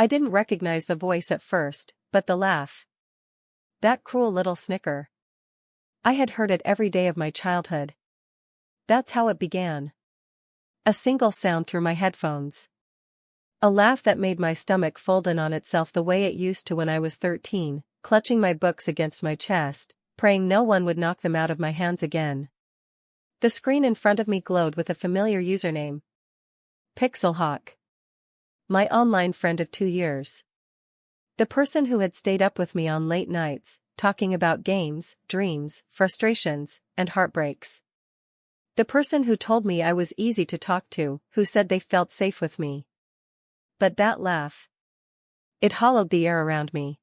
I didn't recognize the voice at first, but the laugh. That cruel little snicker. I had heard it every day of my childhood. That's how it began. A single sound through my headphones. A laugh that made my stomach fold in on itself the way it used to when I was 13, clutching my books against my chest, praying no one would knock them out of my hands again. The screen in front of me glowed with a familiar username. Pixelhawk. My online friend of 2 years. The person who had stayed up with me on late nights, talking about games, dreams, frustrations, and heartbreaks. The person who told me I was easy to talk to, who said they felt safe with me. But that laugh. It hollowed the air around me.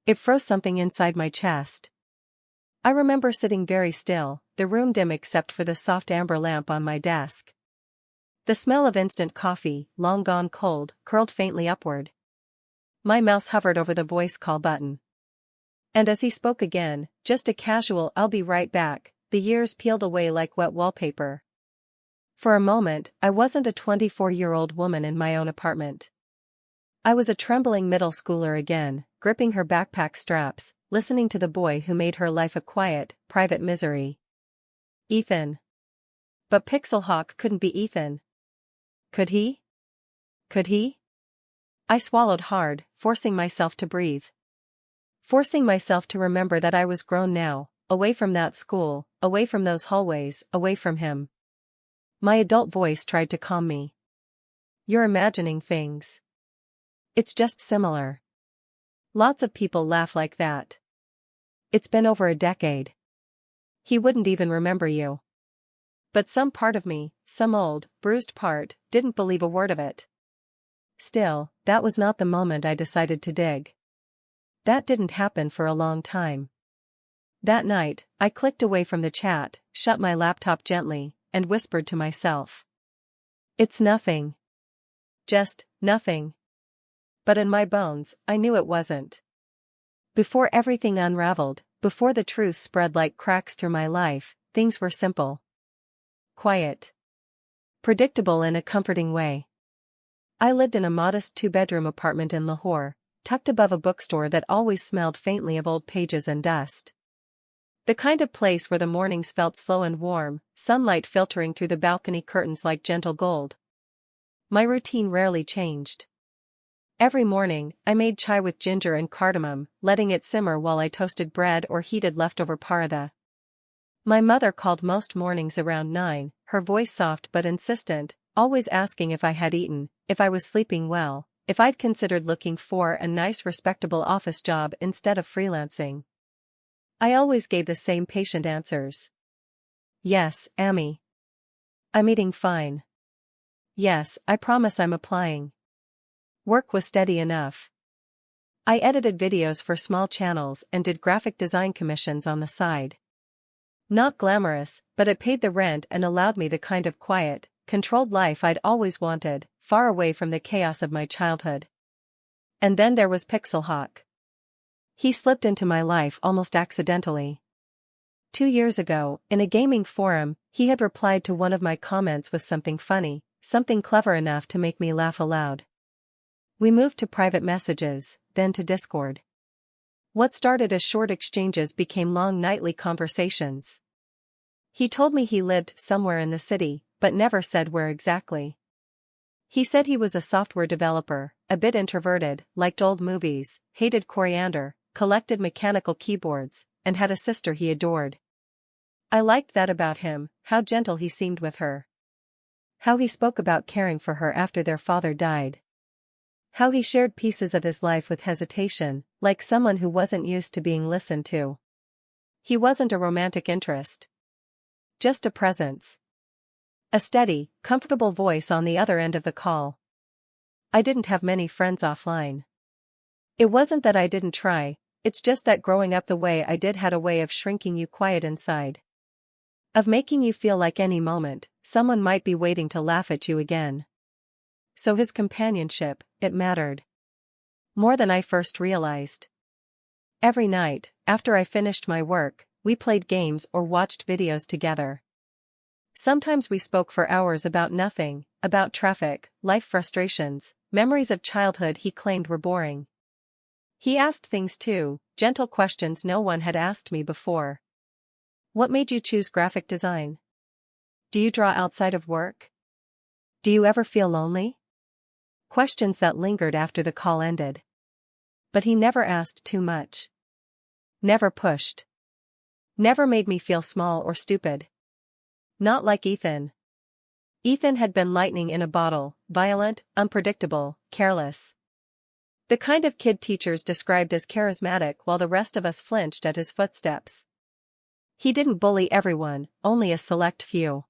It froze something inside my chest. I remember sitting very still, the room dim except for the soft amber lamp on my desk. The smell of instant coffee, long gone cold, curled faintly upward. My mouse hovered over the voice call button. And as he spoke again, just a casual "I'll be right back," the years peeled away like wet wallpaper. For a moment, I wasn't a 24-year-old woman in my own apartment. I was a trembling middle schooler again, gripping her backpack straps, listening to the boy who made her life a quiet, private misery. Ethan. But Pixelhawk couldn't be Ethan. Could he? Could he? I swallowed hard, forcing myself to breathe. Forcing myself to remember that I was grown now, away from that school, away from those hallways, away from him. My adult voice tried to calm me. You're imagining things. It's just similar. Lots of people laugh like that. It's been over a decade. He wouldn't even remember you. But some part of me, some old, bruised part, didn't believe a word of it. Still, that was not the moment I decided to dig. That didn't happen for a long time. That night, I clicked away from the chat, shut my laptop gently, and whispered to myself. It's nothing. Just, nothing. But in my bones, I knew it wasn't. Before everything unraveled, before the truth spread like cracks through my life, things were simple. Quiet. Predictable in a comforting way. I lived in a modest 2-bedroom apartment in Lahore, tucked above a bookstore that always smelled faintly of old pages and dust. The kind of place where the mornings felt slow and warm, sunlight filtering through the balcony curtains like gentle gold. My routine rarely changed. Every morning, I made chai with ginger and cardamom, letting it simmer while I toasted bread or heated leftover paratha. My mother called most mornings around 9, her voice soft but insistent, always asking if I had eaten, if I was sleeping well, if I'd considered looking for a nice respectable office job instead of freelancing. I always gave the same patient answers. Yes, Amy. I'm eating fine. Yes, I promise I'm applying. Work was steady enough. I edited videos for small channels and did graphic design commissions on the side. Not glamorous, but it paid the rent and allowed me the kind of quiet, controlled life I'd always wanted, far away from the chaos of my childhood. And then there was Pixelhawk. He slipped into my life almost accidentally. 2 years ago, in a gaming forum, he had replied to one of my comments with something funny, something clever enough to make me laugh aloud. We moved to private messages, then to Discord. What started as short exchanges became long nightly conversations. He told me he lived somewhere in the city, but never said where exactly. He said he was a software developer, a bit introverted, liked old movies, hated coriander, collected mechanical keyboards, and had a sister he adored. I liked that about him, how gentle he seemed with her. How he spoke about caring for her after their father died. How he shared pieces of his life with hesitation, like someone who wasn't used to being listened to. He wasn't a romantic interest. Just a presence. A steady, comfortable voice on the other end of the call. I didn't have many friends offline. It wasn't that I didn't try, it's just that growing up the way I did had a way of shrinking you quiet inside. Of making you feel like any moment, someone might be waiting to laugh at you again. So his companionship, it mattered. More than I first realized. Every night, after I finished my work, we played games or watched videos together. Sometimes we spoke for hours about nothing, about traffic, life frustrations, memories of childhood he claimed were boring. He asked things too, gentle questions no one had asked me before. What made you choose graphic design? Do you draw outside of work? Do you ever feel lonely? Questions that lingered after the call ended. But he never asked too much. Never pushed. Never made me feel small or stupid. Not like Ethan. Ethan had been lightning in a bottle, violent, unpredictable, careless. The kind of kid teachers described as charismatic while the rest of us flinched at his footsteps. He didn't bully everyone, only a select few.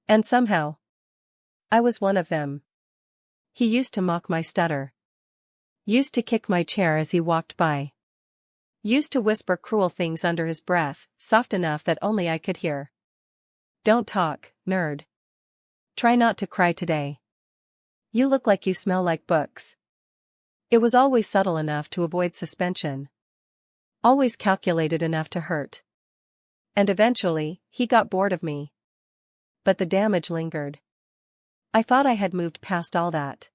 And somehow, I was one of them. He used to mock my stutter. Used to kick my chair as he walked by. Used to whisper cruel things under his breath, soft enough that only I could hear. Don't talk, nerd. Try not to cry today. You look like you smell like books. It was always subtle enough to avoid suspension. Always calculated enough to hurt. And eventually, he got bored of me. But the damage lingered. I thought I had moved past all that.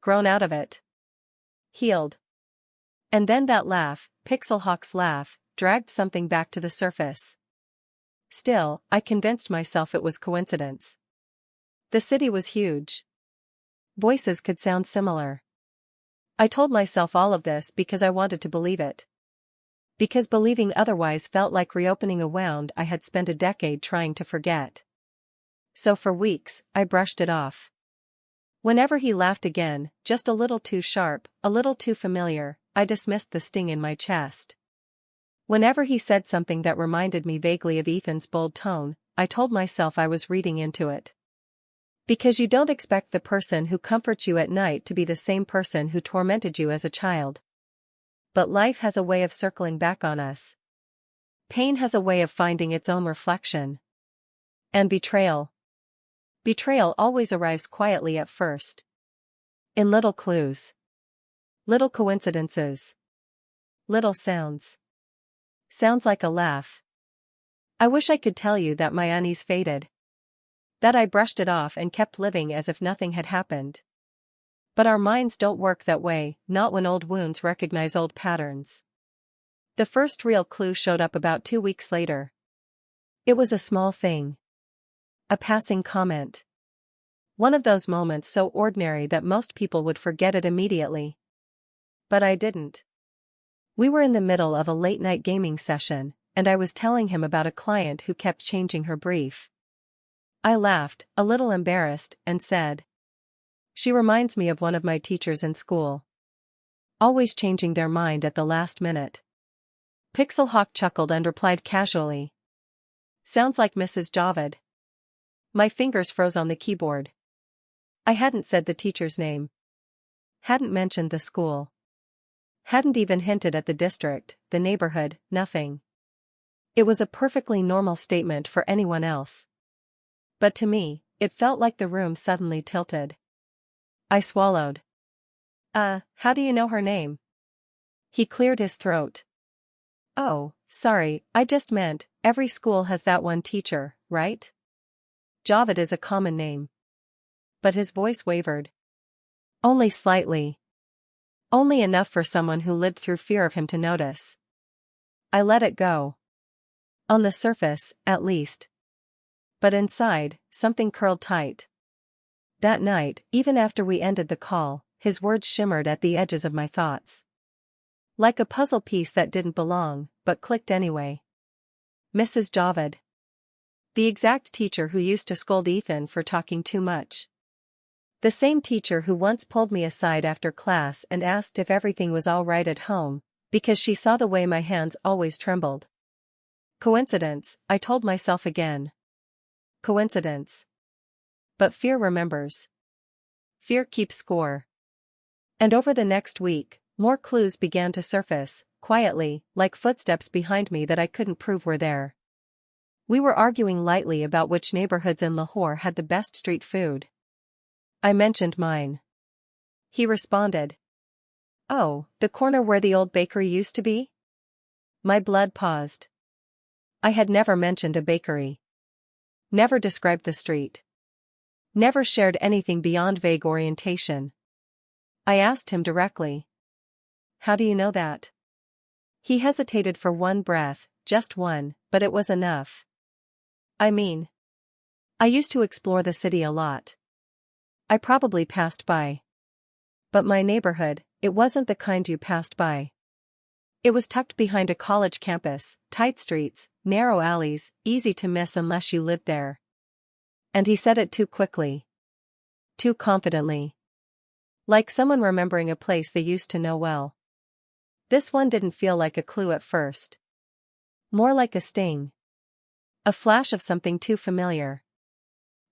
Grown out of it. Healed. And then that laugh, Pixelhawk's laugh, dragged something back to the surface. Still, I convinced myself it was coincidence. The city was huge. Voices could sound similar. I told myself all of this because I wanted to believe it. Because believing otherwise felt like reopening a wound I had spent a decade trying to forget. So for weeks, I brushed it off. Whenever he laughed again, just a little too sharp, a little too familiar, I dismissed the sting in my chest. Whenever he said something that reminded me vaguely of Ethan's bold tone, I told myself I was reading into it. Because you don't expect the person who comforts you at night to be the same person who tormented you as a child. But life has a way of circling back on us. Pain has a way of finding its own reflection. And betrayal. Betrayal always arrives quietly at first. In little clues. Little coincidences. Little sounds. Sounds like a laugh. I wish I could tell you that my unease faded. That I brushed it off and kept living as if nothing had happened. But our minds don't work that way, not when old wounds recognize old patterns. The first real clue showed up about 2 weeks later. It was a small thing. A passing comment. One of those moments so ordinary that most people would forget it immediately. But I didn't. We were in the middle of a late-night gaming session, and I was telling him about a client who kept changing her brief. I laughed, a little embarrassed, and said, "She reminds me of one of my teachers in school. Always changing their mind at the last minute." Pixelhawk chuckled and replied casually, "Sounds like Mrs. Javed." My fingers froze on the keyboard. I hadn't said the teacher's name. Hadn't mentioned the school. Hadn't even hinted at the district, the neighborhood, nothing. It was a perfectly normal statement for anyone else. But to me, it felt like the room suddenly tilted. I swallowed. How do you know her name?" He cleared his throat. "Oh, sorry, I just meant, every school has that one teacher, right? Javed is a common name." But his voice wavered. Only slightly. Only enough for someone who lived through fear of him to notice. I let it go. On the surface, at least. But inside, something curled tight. That night, even after we ended the call, his words shimmered at the edges of my thoughts. Like a puzzle piece that didn't belong, but clicked anyway. Mrs. Javed. The exact teacher who used to scold Ethan for talking too much. The same teacher who once pulled me aside after class and asked if everything was all right at home, because she saw the way my hands always trembled. Coincidence, I told myself again. Coincidence. But fear remembers. Fear keeps score. And over the next week, more clues began to surface, quietly, like footsteps behind me that I couldn't prove were there. We were arguing lightly about which neighborhoods in Lahore had the best street food. I mentioned mine. He responded, "Oh, the corner where the old bakery used to be?" My blood paused. I had never mentioned a bakery. Never described the street. Never shared anything beyond vague orientation. I asked him directly. How do you know that? He hesitated for one breath, just one, but it was enough. I mean, I used to explore the city a lot. I probably passed by. But my neighborhood, it wasn't the kind you passed by. It was tucked behind a college campus, tight streets, narrow alleys, easy to miss unless you lived there. And he said it too quickly. Too confidently. Like someone remembering a place they used to know well. This one didn't feel like a clue at first. More like a sting. A flash of something too familiar.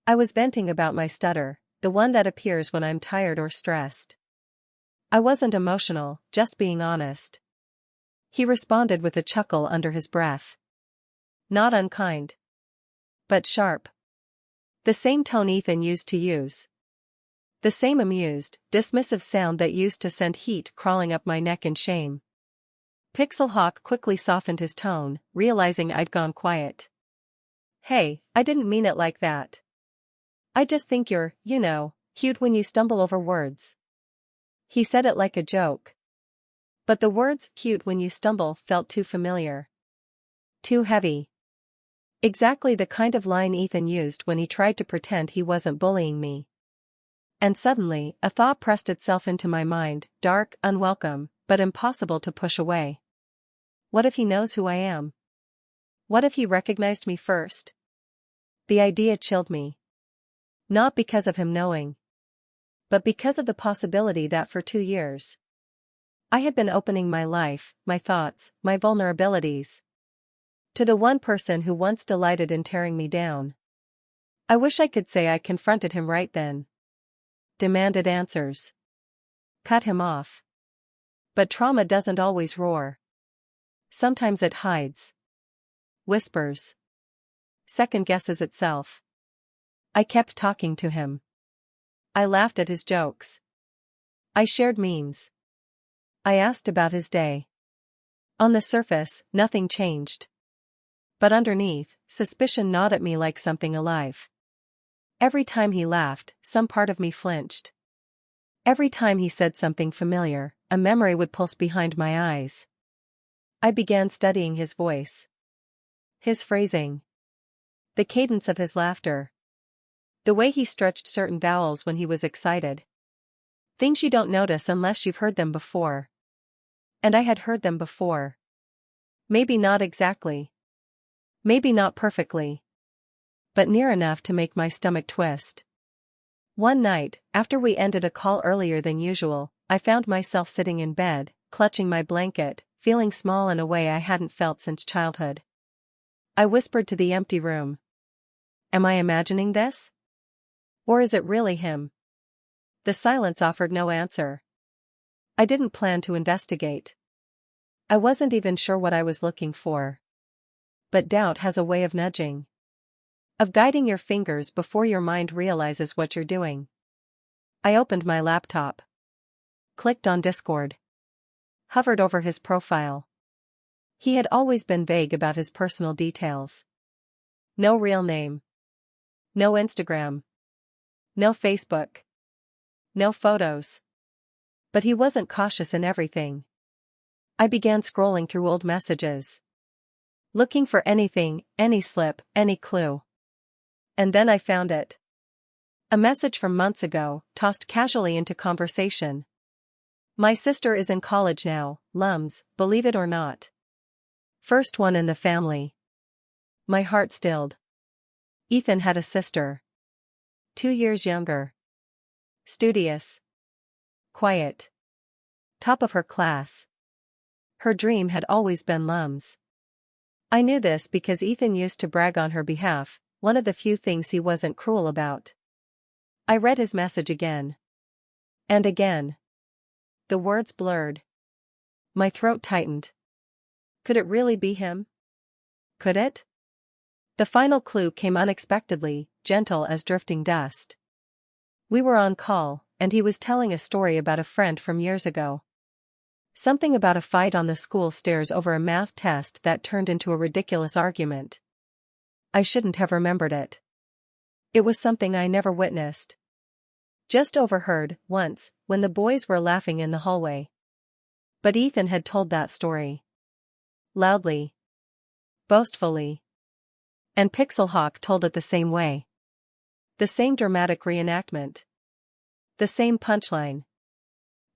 I was venting about my stutter, the one that appears when I'm tired or stressed. I wasn't emotional, just being honest. He responded with a chuckle under his breath. Not unkind. But sharp. The same tone Ethan used to use. The same amused, dismissive sound that used to send heat crawling up my neck in shame. Pixelhawk quickly softened his tone, realizing I'd gone quiet. Hey, I didn't mean it like that. I just think you're, cute when you stumble over words. He said it like a joke. But the words, cute when you stumble, felt too familiar. Too heavy. Exactly the kind of line Ethan used when he tried to pretend he wasn't bullying me. And suddenly, a thought pressed itself into my mind, dark, unwelcome, but impossible to push away. What if he knows who I am? What if he recognized me first? The idea chilled me. Not because of him knowing. But because of the possibility that for 2 years, I had been opening my life, my thoughts, my vulnerabilities, to the one person who once delighted in tearing me down. I wish I could say I confronted him right then. Demanded answers. Cut him off. But trauma doesn't always roar. Sometimes it hides. Whispers. Second guesses itself. I kept talking to him. I laughed at his jokes. I shared memes. I asked about his day. On the surface, nothing changed. But underneath, suspicion gnawed at me like something alive. Every time he laughed, some part of me flinched. Every time he said something familiar, a memory would pulse behind my eyes. I began studying his voice. His phrasing. The cadence of his laughter. The way he stretched certain vowels when he was excited. Things you don't notice unless you've heard them before. And I had heard them before. Maybe not exactly. Maybe not perfectly. But near enough to make my stomach twist. One night, after we ended a call earlier than usual, I found myself sitting in bed, clutching my blanket, feeling small in a way I hadn't felt since childhood. I whispered to the empty room. Am I imagining this? Or is it really him? The silence offered no answer. I didn't plan to investigate. I wasn't even sure what I was looking for. But doubt has a way of nudging. Of guiding your fingers before your mind realizes what you're doing. I opened my laptop. Clicked on Discord. Hovered over his profile. He had always been vague about his personal details. No real name. No Instagram. No Facebook. No photos. But he wasn't cautious in everything. I began scrolling through old messages. Looking for anything, any slip, any clue. And then I found it. A message from months ago, tossed casually into conversation. My sister is in college now, Lums, believe it or not. First one in the family. My heart stilled. Ethan had a sister. 2 years younger. Studious. Quiet. Top of her class. Her dream had always been Lums. I knew this because Ethan used to brag on her behalf, one of the few things he wasn't cruel about. I read his message again. And again. The words blurred. My throat tightened. Could it really be him? Could it? The final clue came unexpectedly, gentle as drifting dust. We were on call, and he was telling a story about a friend from years ago. Something about a fight on the school stairs over a math test that turned into a ridiculous argument. I shouldn't have remembered it. It was something I never witnessed. Just overheard, once, when the boys were laughing in the hallway. But Ethan had told that story. Loudly. Boastfully. And Pixelhawk told it the same way. The same dramatic reenactment. The same punchline.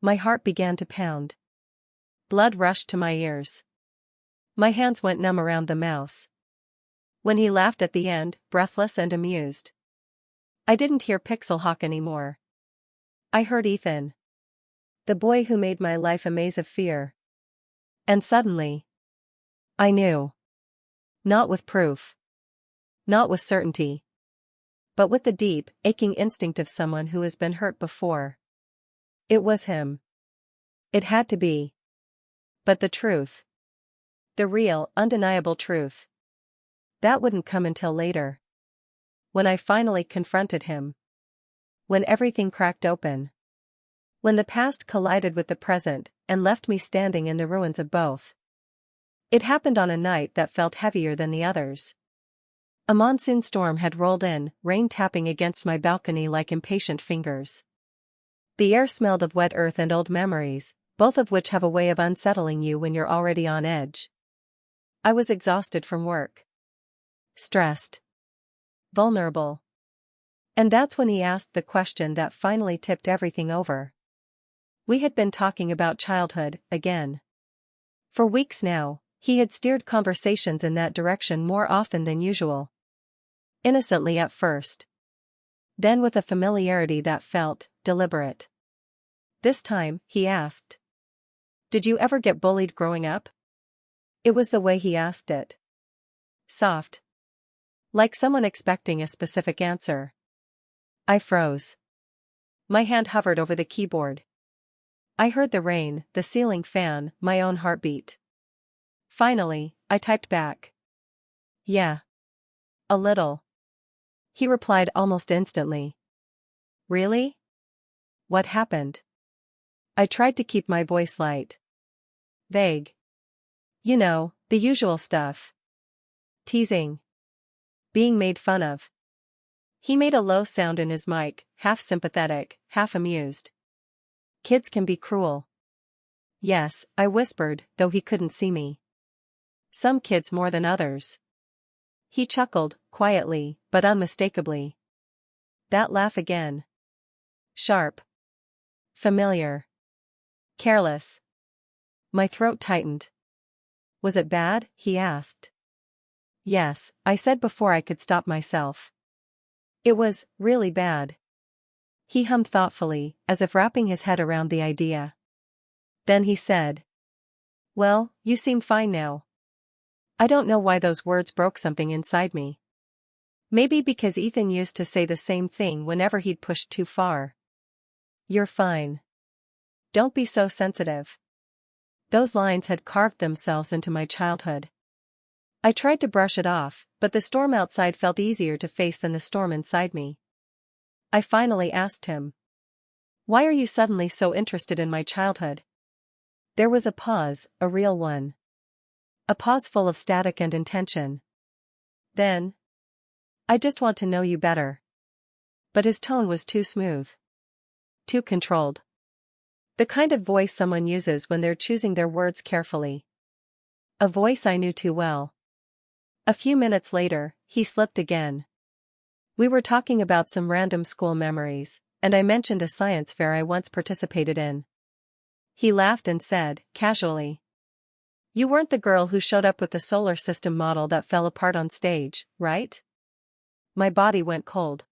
My heart began to pound. Blood rushed to my ears. My hands went numb around the mouse. When he laughed at the end, breathless and amused, I didn't hear Pixelhawk anymore. I heard Ethan. The boy who made my life a maze of fear. And suddenly, I knew. Not with proof. Not with certainty. But with the deep, aching instinct of someone who has been hurt before. It was him. It had to be. But the truth. The real, undeniable truth. That wouldn't come until later. When I finally confronted him. When everything cracked open. When the past collided with the present, and left me standing in the ruins of both. It happened on a night that felt heavier than the others. A monsoon storm had rolled in, rain tapping against my balcony like impatient fingers. The air smelled of wet earth and old memories, both of which have a way of unsettling you when you're already on edge. I was exhausted from work. Stressed. Vulnerable. And that's when he asked the question that finally tipped everything over. We had been talking about childhood, again. For weeks now, he had steered conversations in that direction more often than usual. Innocently at first. Then with a familiarity that felt deliberate. This time, he asked. Did you ever get bullied growing up? It was the way he asked it. Soft. Like someone expecting a specific answer. I froze. My hand hovered over the keyboard. I heard the rain, the ceiling fan, my own heartbeat. Finally, I typed back. Yeah. A little. He replied almost instantly. Really? What happened? I tried to keep my voice light. Vague. You know, the usual stuff. Teasing. Being made fun of. He made a low sound in his mic, half sympathetic, half amused. Kids can be cruel. Yes, I whispered, though he couldn't see me. Some kids more than others. He chuckled, quietly, but unmistakably. That laugh again. Sharp. Familiar. Careless. My throat tightened. Was it bad? He asked. Yes, I said before I could stop myself. It was really bad. He hummed thoughtfully, as if wrapping his head around the idea. Then he said. Well, you seem fine now. I don't know why those words broke something inside me. Maybe because Ethan used to say the same thing whenever he'd pushed too far. You're fine. Don't be so sensitive. Those lines had carved themselves into my childhood. I tried to brush it off, but the storm outside felt easier to face than the storm inside me. I finally asked him. Why are you suddenly so interested in my childhood? There was a pause, a real one. A pause full of static and intention. Then. I just want to know you better. But his tone was too smooth. Too controlled. The kind of voice someone uses when they're choosing their words carefully. A voice I knew too well. A few minutes later, he slipped again. We were talking about some random school memories, and I mentioned a science fair I once participated in. He laughed and said, casually. You weren't the girl who showed up with the solar system model that fell apart on stage, right? My body went cold.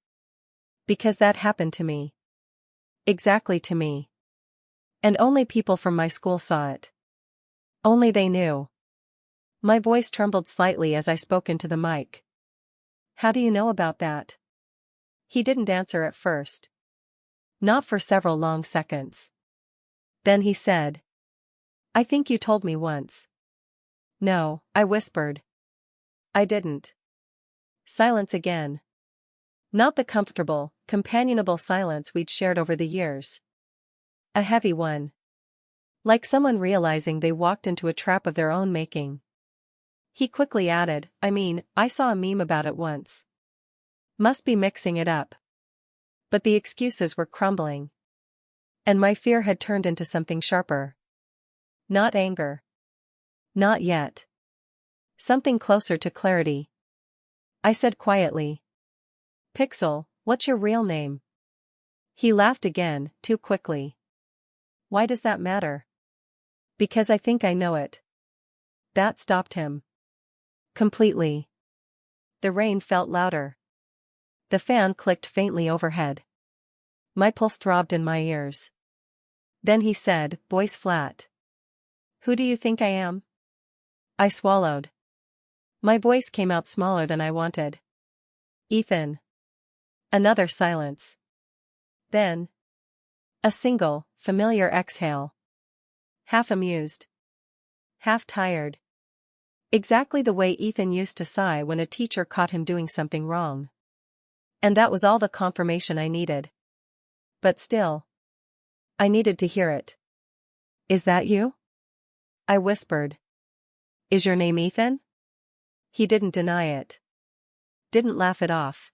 Because that happened to me. Exactly to me. And only people from my school saw it. Only they knew. My voice trembled slightly as I spoke into the mic. How do you know about that? He didn't answer at first. Not for several long seconds. Then he said. I think you told me once. No, I whispered. I didn't. Silence again. Not the comfortable, companionable silence we'd shared over the years. A heavy one. Like someone realizing they walked into a trap of their own making. He quickly added, I saw a meme about it once. Must be mixing it up. But the excuses were crumbling. And my fear had turned into something sharper. Not anger. Not yet. Something closer to clarity. I said quietly. Pixel, what's your real name? He laughed again, too quickly. Why does that matter? Because I think I know it. That stopped him. Completely. The rain felt louder. The fan clicked faintly overhead. My pulse throbbed in my ears. Then he said, voice flat. Who do you think I am? I swallowed. My voice came out smaller than I wanted. Ethan. Another silence. Then. A single, familiar exhale. Half amused. Half tired. Exactly the way Ethan used to sigh when a teacher caught him doing something wrong. And that was all the confirmation I needed. But still. I needed to hear it. Is that you? I whispered. Is your name Ethan? He didn't deny it. Didn't laugh it off.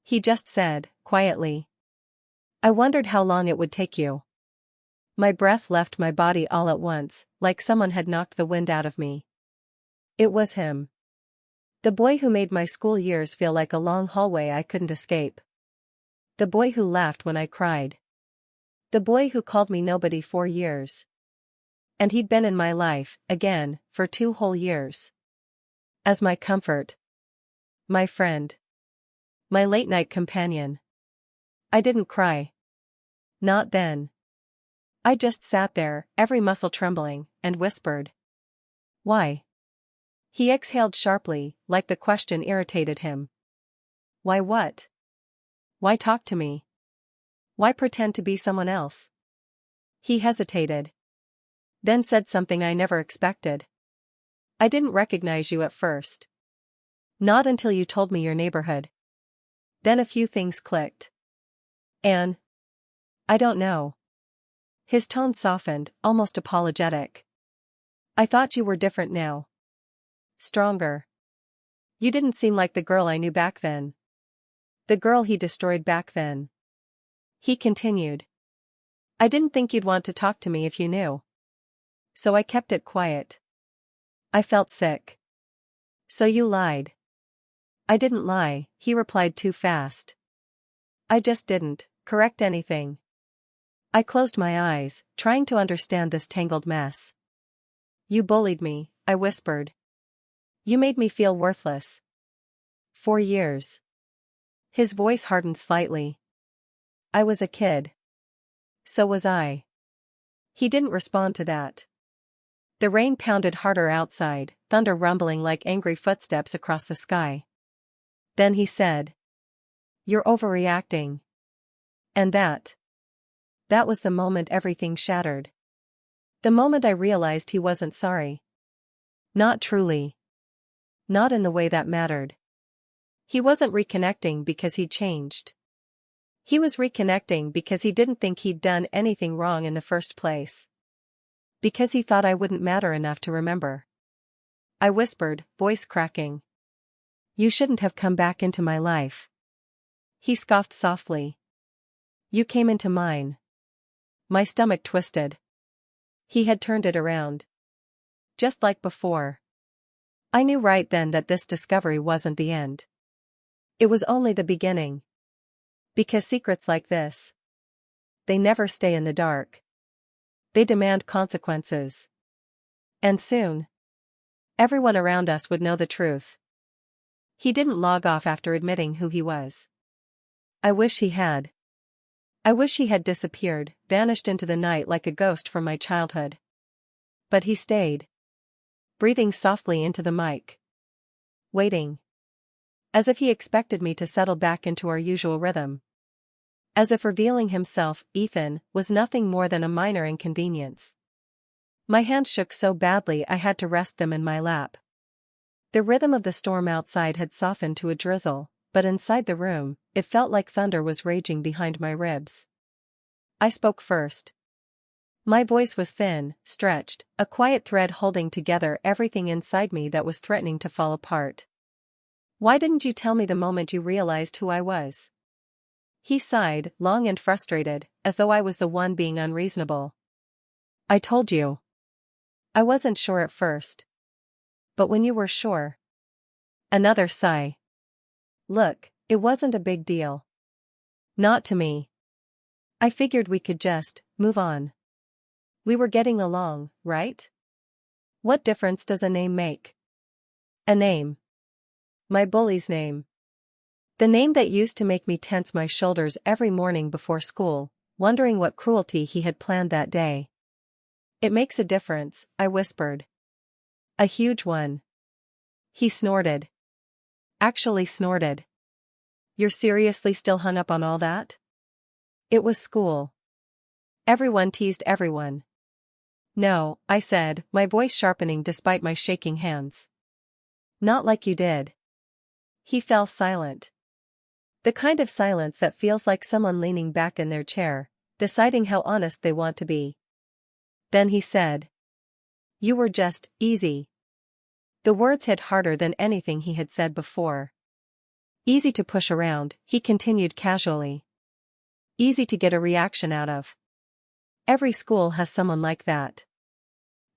He just said, quietly. I wondered how long it would take you. My breath left my body all at once, like someone had knocked the wind out of me. It was him. The boy who made my school years feel like a long hallway I couldn't escape. The boy who laughed when I cried. The boy who called me nobody for years. And he'd been in my life, again, for 2 whole years. As my comfort. My friend. My late-night companion. I didn't cry. Not then. I just sat there, every muscle trembling, and whispered. Why? He exhaled sharply, like the question irritated him. Why what? Why talk to me? Why pretend to be someone else? He hesitated. Then said something I never expected. I didn't recognize you at first. Not until you told me your neighborhood. Then a few things clicked. And I don't know. His tone softened, almost apologetic. I thought you were different now. Stronger. You didn't seem like the girl I knew back then. The girl he destroyed back then. He continued. I didn't think you'd want to talk to me if you knew. So I kept it quiet. I felt sick. So you lied. I didn't lie, he replied too fast. I just didn't correct anything. I closed my eyes, trying to understand this tangled mess. You bullied me, I whispered. You made me feel worthless. 4 years. His voice hardened slightly. I was a kid. So was I. He didn't respond to that. The rain pounded harder outside, thunder rumbling like angry footsteps across the sky. Then he said. You're overreacting. And that was the moment everything shattered. The moment I realized he wasn't sorry. Not truly. Not in the way that mattered. He wasn't reconnecting because he'd changed. He was reconnecting because he didn't think he'd done anything wrong in the first place. Because he thought I wouldn't matter enough to remember. I whispered, voice cracking. You shouldn't have come back into my life. He scoffed softly. You came into mine. My stomach twisted. He had turned it around. Just like before. I knew right then that this discovery wasn't the end. It was only the beginning. Because secrets like this, they never stay in the dark. They demand consequences. And soon, everyone around us would know the truth. He didn't log off after admitting who he was. I wish he had. I wish he had disappeared, vanished into the night like a ghost from my childhood. But he stayed. Breathing softly into the mic. Waiting. As if he expected me to settle back into our usual rhythm. As if revealing himself, Ethan, was nothing more than a minor inconvenience. My hands shook so badly I had to rest them in my lap. The rhythm of the storm outside had softened to a drizzle, but inside the room, it felt like thunder was raging behind my ribs. I spoke first. My voice was thin, stretched, a quiet thread holding together everything inside me that was threatening to fall apart. Why didn't you tell me the moment you realized who I was? He sighed, long and frustrated, as though I was the one being unreasonable. I told you. I wasn't sure at first. But when you were sure. Another sigh. Look, it wasn't a big deal. Not to me. I figured we could just move on. We were getting along, right? What difference does a name make? A name. My bully's name. The name that used to make me tense my shoulders every morning before school, wondering what cruelty he had planned that day. It makes a difference, I whispered. A huge one. He snorted. Actually snorted. You're seriously still hung up on all that? It was school. Everyone teased everyone. No, I said, my voice sharpening despite my shaking hands. Not like you did. He fell silent. The kind of silence that feels like someone leaning back in their chair, deciding how honest they want to be. Then he said. You were just easy. The words hit harder than anything he had said before. Easy to push around, he continued casually. Easy to get a reaction out of. Every school has someone like that.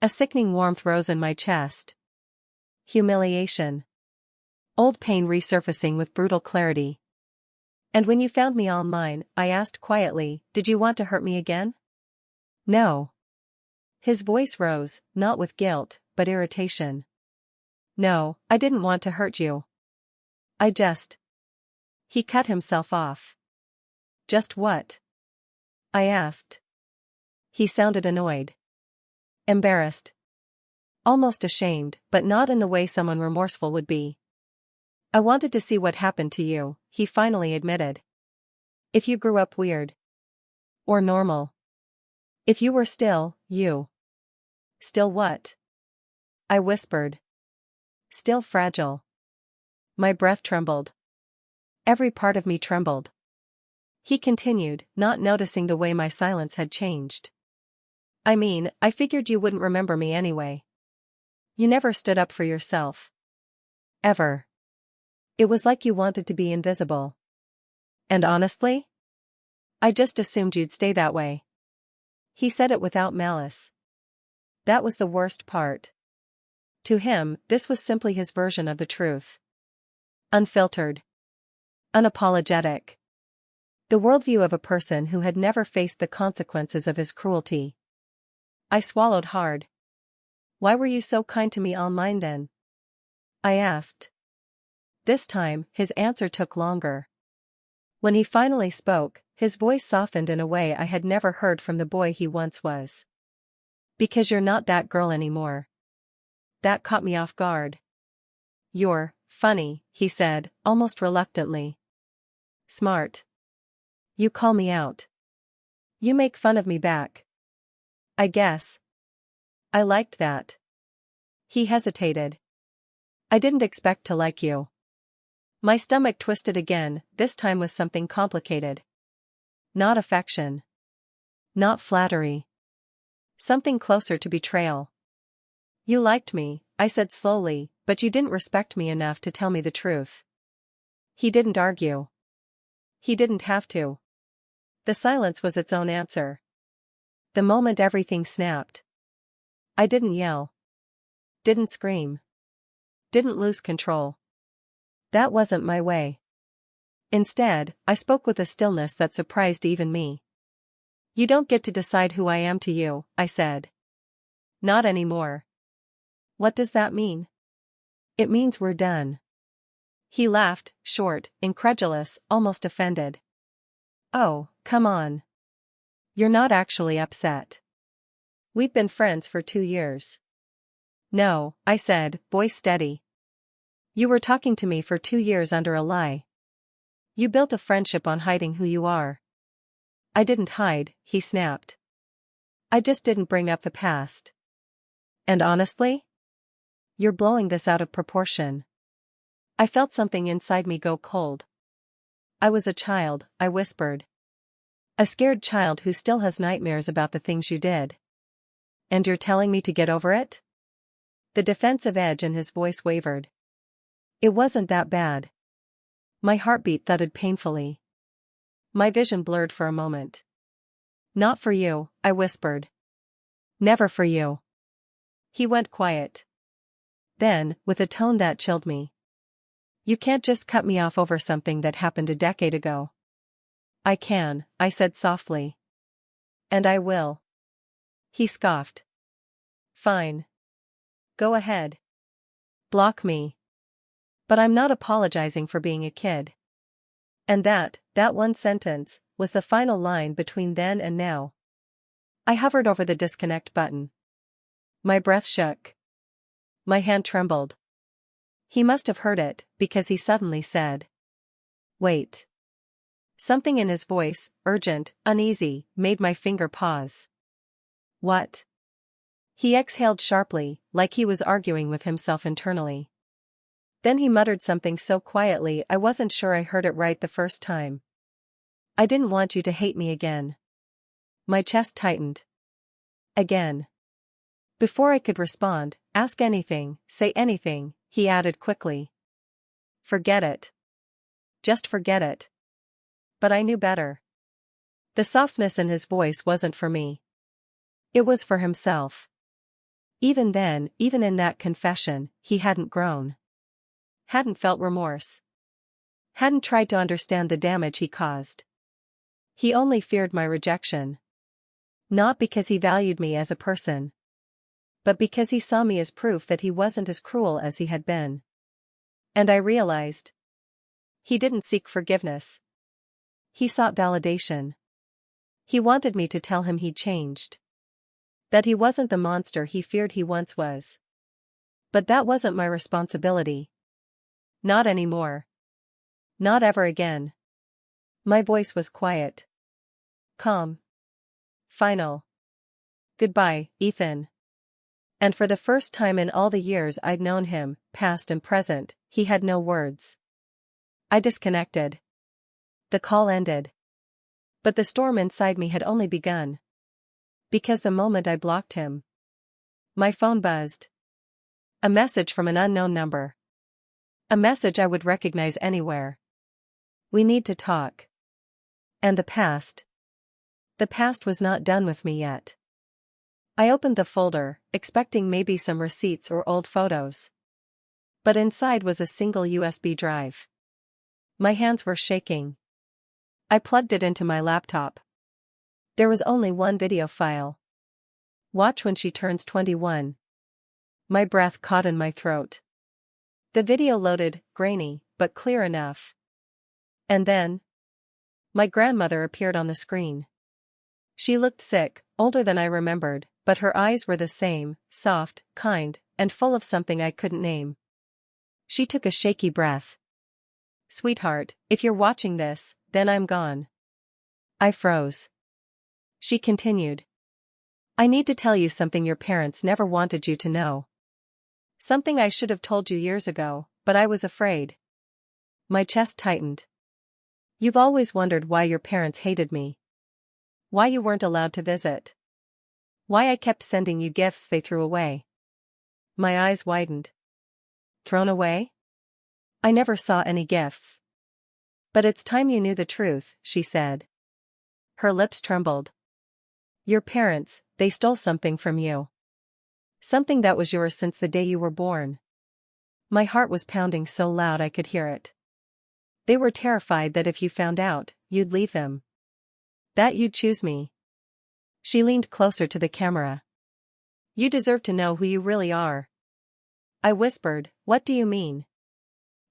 A sickening warmth rose in my chest. Humiliation. Old pain resurfacing with brutal clarity. And when you found me online, I asked quietly, did you want to hurt me again? No. His voice rose, not with guilt, but irritation. No, I didn't want to hurt you. I just. He cut himself off. Just what? I asked. He sounded annoyed. Embarrassed. Almost ashamed, but not in the way someone remorseful would be. I wanted to see what happened to you, he finally admitted. If you grew up weird. Or normal. If you were still, you. Still what? I whispered. Still fragile. My breath trembled. Every part of me trembled. He continued, not noticing the way my silence had changed. I mean, I figured you wouldn't remember me anyway. You never stood up for yourself. Ever. It was like you wanted to be invisible. And honestly? I just assumed you'd stay that way. He said it without malice. That was the worst part. To him, this was simply his version of the truth. Unfiltered. Unapologetic. The worldview of a person who had never faced the consequences of his cruelty. I swallowed hard. Why were you so kind to me online then? I asked. This time, his answer took longer. When he finally spoke, his voice softened in a way I had never heard from the boy he once was. Because you're not that girl anymore. That caught me off guard. You're funny, he said, almost reluctantly. Smart. You call me out. You make fun of me back. I guess. I liked that. He hesitated. I didn't expect to like you. My stomach twisted again, this time with something complicated. Not affection. Not flattery. Something closer to betrayal. You liked me, I said slowly, but you didn't respect me enough to tell me the truth. He didn't argue. He didn't have to. The silence was its own answer. The moment everything snapped. I didn't yell. Didn't scream. Didn't lose control. That wasn't my way. Instead, I spoke with a stillness that surprised even me. You don't get to decide who I am to you, I said. Not anymore. What does that mean? It means we're done. He laughed, short, incredulous, almost offended. Oh, come on. You're not actually upset. We've been friends for 2 years. No, I said, voice steady. You were talking to me for 2 years under a lie. You built a friendship on hiding who you are. I didn't hide, he snapped. I just didn't bring up the past. And honestly? You're blowing this out of proportion. I felt something inside me go cold. I was a child, I whispered. A scared child who still has nightmares about the things you did. And you're telling me to get over it? The defensive edge in his voice wavered. It wasn't that bad. My heartbeat thudded painfully. My vision blurred for a moment. Not for you, I whispered. Never for you. He went quiet. Then, with a tone that chilled me. You can't just cut me off over something that happened a decade ago. I can, I said softly. And I will. He scoffed. Fine. Go ahead. Block me. But I'm not apologizing for being a kid. And that one sentence, was the final line between then and now. I hovered over the disconnect button. My breath shook. My hand trembled. He must have heard it, because he suddenly said, "Wait." Something in his voice, urgent, uneasy, made my finger pause. What? He exhaled sharply, like he was arguing with himself internally. Then he muttered something so quietly I wasn't sure I heard it right the first time. I didn't want you to hate me again. My chest tightened. Again. Before I could respond, ask anything, say anything, he added quickly. Forget it. Just forget it. But I knew better. The softness in his voice wasn't for me. It was for himself. Even then, even in that confession, he hadn't grown. Hadn't felt remorse. Hadn't tried to understand the damage he caused. He only feared my rejection. Not because he valued me as a person, but because he saw me as proof that he wasn't as cruel as he had been. And I realized. He didn't seek forgiveness. He sought validation. He wanted me to tell him he'd changed. That he wasn't the monster he feared he once was. But that wasn't my responsibility. Not anymore. Not ever again. My voice was quiet. Calm. Final. Goodbye, Ethan. And for the first time in all the years I'd known him, past and present, he had no words. I disconnected. The call ended. But the storm inside me had only begun. Because the moment I blocked him, my phone buzzed. A message from an unknown number. A message I would recognize anywhere. We need to talk. And the past. The past was not done with me yet. I opened the folder, expecting maybe some receipts or old photos. But inside was a single USB drive. My hands were shaking. I plugged it into my laptop. There was only one video file. Watch when she turns 21. My breath caught in my throat. The video loaded, grainy, but clear enough. And then, my grandmother appeared on the screen. She looked sick, older than I remembered, but her eyes were the same, soft, kind, and full of something I couldn't name. She took a shaky breath. "Sweetheart, if you're watching this, then I'm gone." I froze. She continued. "I need to tell you something your parents never wanted you to know. Something I should have told you years ago, but I was afraid." My chest tightened. "You've always wondered why your parents hated me. Why you weren't allowed to visit. Why I kept sending you gifts they threw away." My eyes widened. Thrown away? I never saw any gifts. "But it's time you knew the truth," she said. Her lips trembled. "Your parents, they stole something from you. Something that was yours since the day you were born." My heart was pounding so loud I could hear it. "They were terrified that if you found out, you'd leave them. That you'd choose me." She leaned closer to the camera. "You deserve to know who you really are." I whispered, "What do you mean?"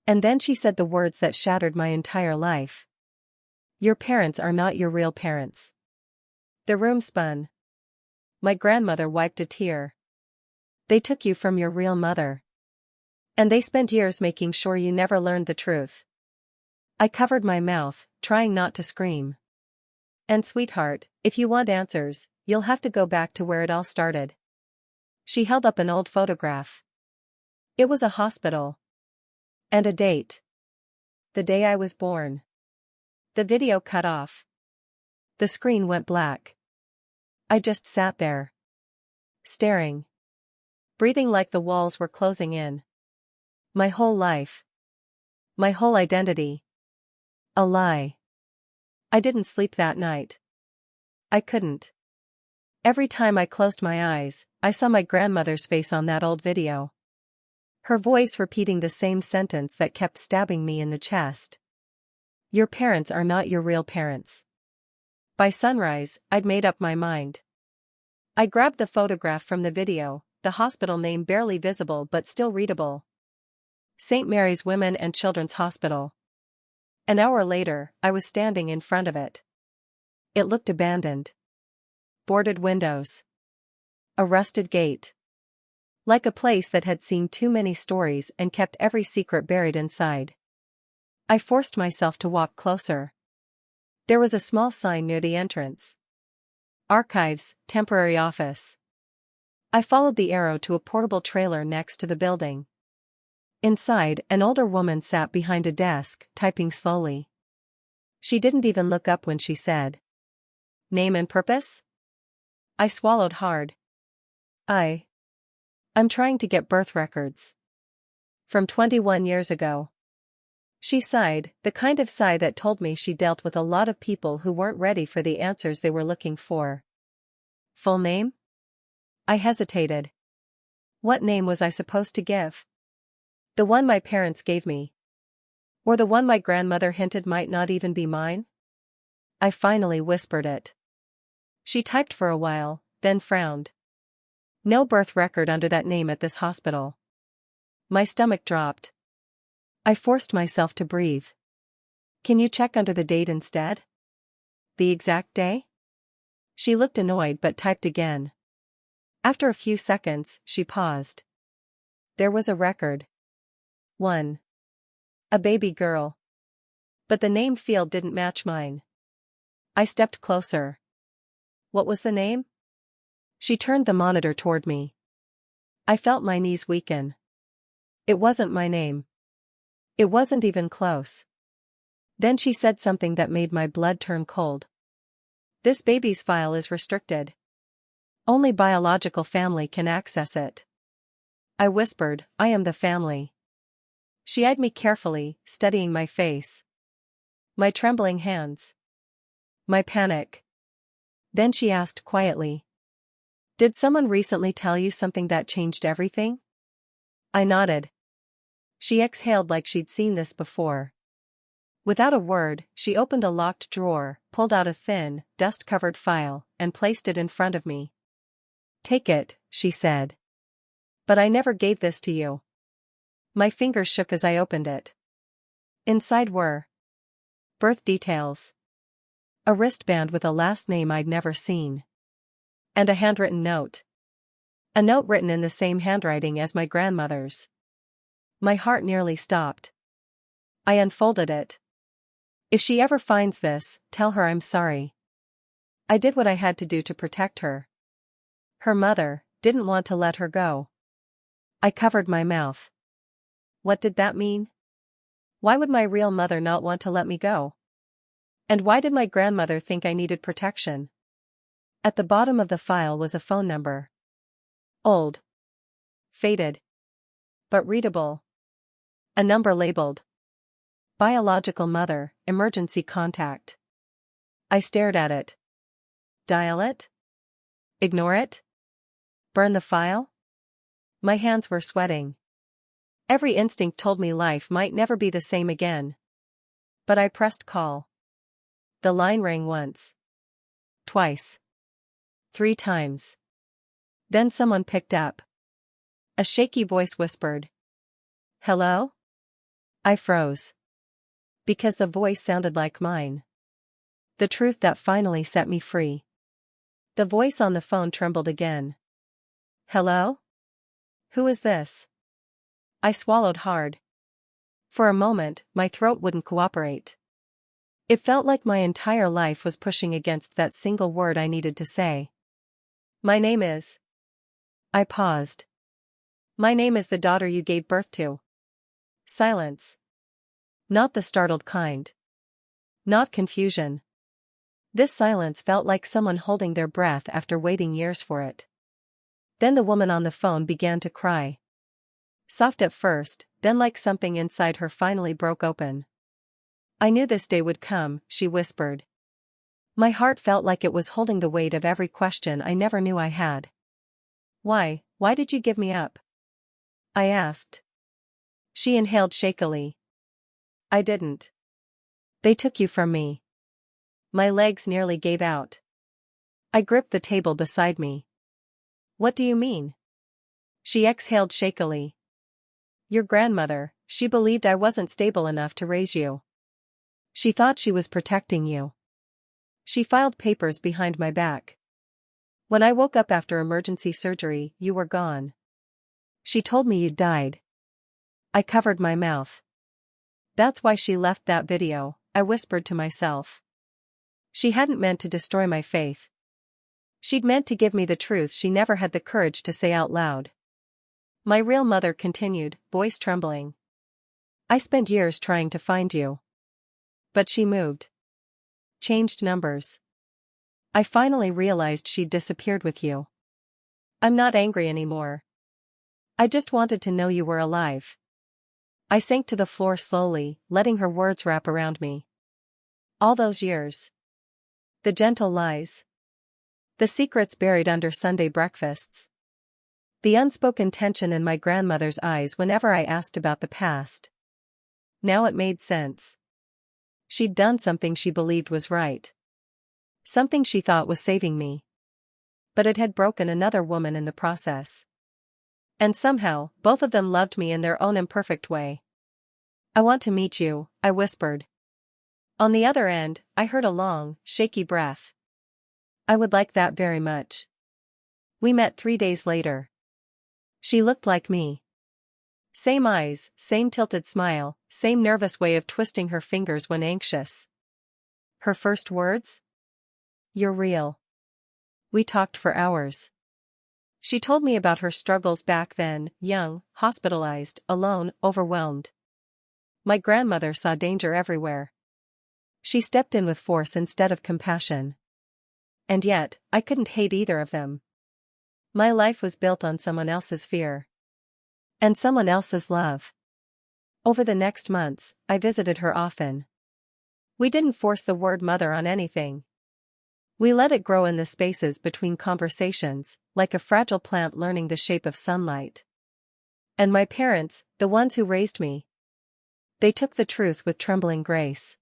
And then she said the words that shattered my entire life. "Your parents are not your real parents." The room spun. My grandmother wiped a tear. "They took you from your real mother. And they spent years making sure you never learned the truth." I covered my mouth, trying not to scream. "And sweetheart, if you want answers, you'll have to go back to where it all started." She held up an old photograph. It was a hospital. And a date. The day I was born. The video cut off. The screen went black. I just sat there. Staring. Breathing like the walls were closing in. My whole life. My whole identity. A lie. I didn't sleep that night. I couldn't. Every time I closed my eyes, I saw my grandmother's face on that old video. Her voice repeating the same sentence that kept stabbing me in the chest. Your parents are not your real parents. By sunrise, I'd made up my mind. I grabbed the photograph from the video, the hospital name barely visible but still readable. St. Mary's Women and Children's Hospital. An hour later, I was standing in front of it. It looked abandoned. Boarded windows. A rusted gate. Like a place that had seen too many stories and kept every secret buried inside. I forced myself to walk closer. There was a small sign near the entrance. Archives, temporary office. I followed the arrow to a portable trailer next to the building. Inside, an older woman sat behind a desk, typing slowly. She didn't even look up when she said, "Name and purpose?" I swallowed hard. I'm trying to get birth records. From 21 years ago. She sighed, the kind of sigh that told me she dealt with a lot of people who weren't ready for the answers they were looking for. Full name? I hesitated. What name was I supposed to give? The one my parents gave me. Or the one my grandmother hinted might not even be mine? I finally whispered it. She typed for a while, then frowned. No birth record under that name at this hospital. My stomach dropped. I forced myself to breathe. Can you check under the date instead? The exact day? She looked annoyed but typed again. After a few seconds, she paused. There was a record. 1. A baby girl. But the name field didn't match mine. I stepped closer. What was the name? She turned the monitor toward me. I felt my knees weaken. It wasn't my name. It wasn't even close. Then she said something that made my blood turn cold. This baby's file is restricted. Only biological family can access it. I whispered, I am the family. She eyed me carefully, studying my face. My trembling hands. My panic. Then she asked quietly. Did someone recently tell you something that changed everything? I nodded. She exhaled like she'd seen this before. Without a word, she opened a locked drawer, pulled out a thin, dust-covered file, and placed it in front of me. Take it, she said. But I never gave this to you. My fingers shook as I opened it. Inside were birth details. A wristband with a last name I'd never seen. And a handwritten note. A note written in the same handwriting as my grandmother's. My heart nearly stopped. I unfolded it. If she ever finds this, tell her I'm sorry. I did what I had to do to protect her. Her mother didn't want to let her go. I covered my mouth. What did that mean? Why would my real mother not want to let me go? And why did my grandmother think I needed protection? At the bottom of the file was a phone number. Old. Faded. But readable. A number labeled. Biological mother, emergency contact. I stared at it. Dial it? Ignore it? Burn the file? My hands were sweating. Every instinct told me life might never be the same again. But I pressed call. The line rang once. Twice. 3 times. Then someone picked up. A shaky voice whispered. Hello? I froze. Because the voice sounded like mine. The truth that finally set me free. The voice on the phone trembled again. Hello? Who is this? I swallowed hard. For a moment, my throat wouldn't cooperate. It felt like my entire life was pushing against that single word I needed to say. My name is. I paused. My name is the daughter you gave birth to. Silence. Not the startled kind. Not confusion. This silence felt like someone holding their breath after waiting years for it. Then the woman on the phone began to cry. Soft at first, then like something inside her finally broke open. I knew this day would come, she whispered. My heart felt like it was holding the weight of every question I never knew I had. Why did you give me up? I asked. She inhaled shakily. I didn't. They took you from me. My legs nearly gave out. I gripped the table beside me. What do you mean? She exhaled shakily. Your grandmother, she believed I wasn't stable enough to raise you. She thought she was protecting you. She filed papers behind my back. When I woke up after emergency surgery, you were gone. She told me you'd died. I covered my mouth. That's why she left that video, I whispered to myself. She hadn't meant to destroy my faith. She'd meant to give me the truth she never had the courage to say out loud. My real mother continued, voice trembling. I spent years trying to find you. But she moved. Changed numbers. I finally realized she'd disappeared with you. I'm not angry anymore. I just wanted to know you were alive. I sank to the floor slowly, letting her words wrap around me. All those years. The gentle lies. The secrets buried under Sunday breakfasts. The unspoken tension in my grandmother's eyes whenever I asked about the past. Now it made sense. She'd done something she believed was right. Something she thought was saving me. But it had broken another woman in the process. And somehow, both of them loved me in their own imperfect way. I want to meet you, I whispered. On the other end, I heard a long, shaky breath. I would like that very much. We met 3 days later. She looked like me. Same eyes, same tilted smile, same nervous way of twisting her fingers when anxious. Her first words? You're real. We talked for hours. She told me about her struggles back then, young, hospitalized, alone, overwhelmed. My grandmother saw danger everywhere. She stepped in with force instead of compassion. And yet, I couldn't hate either of them. My life was built on someone else's fear. And someone else's love. Over the next months, I visited her often. We didn't force the word mother on anything. We let it grow in the spaces between conversations, like a fragile plant learning the shape of sunlight. And my parents, the ones who raised me. They took the truth with trembling grace.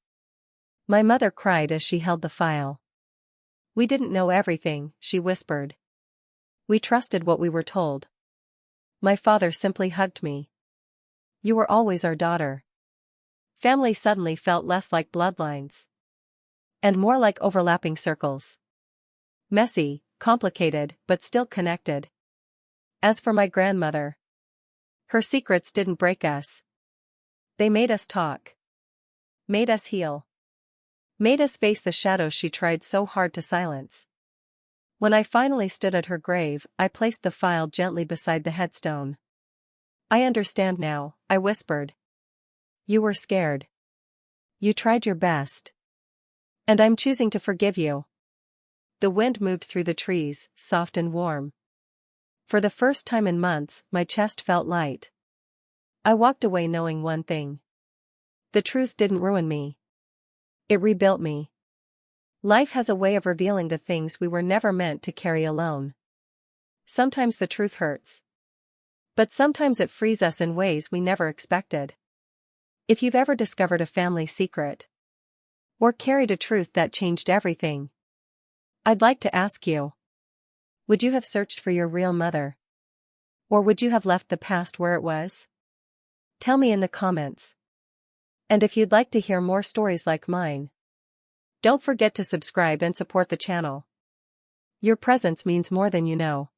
My mother cried as she held the file. We didn't know everything, she whispered. We trusted what we were told. My father simply hugged me. You were always our daughter. Family suddenly felt less like bloodlines. And more like overlapping circles. Messy, complicated, but still connected. As for my grandmother. Her secrets didn't break us. They made us talk. Made us heal. Made us face the shadows she tried so hard to silence. When I finally stood at her grave, I placed the file gently beside the headstone. I understand now, I whispered. You were scared. You tried your best. And I'm choosing to forgive you. The wind moved through the trees, soft and warm. For the first time in months, my chest felt light. I walked away knowing one thing. The truth didn't ruin me. It rebuilt me. Life has a way of revealing the things we were never meant to carry alone. Sometimes the truth hurts. But sometimes it frees us in ways we never expected. If you've ever discovered a family secret, or carried a truth that changed everything, I'd like to ask you, would you have searched for your real mother? Or would you have left the past where it was? Tell me in the comments. And if you'd like to hear more stories like mine, don't forget to subscribe and support the channel. Your presence means more than you know.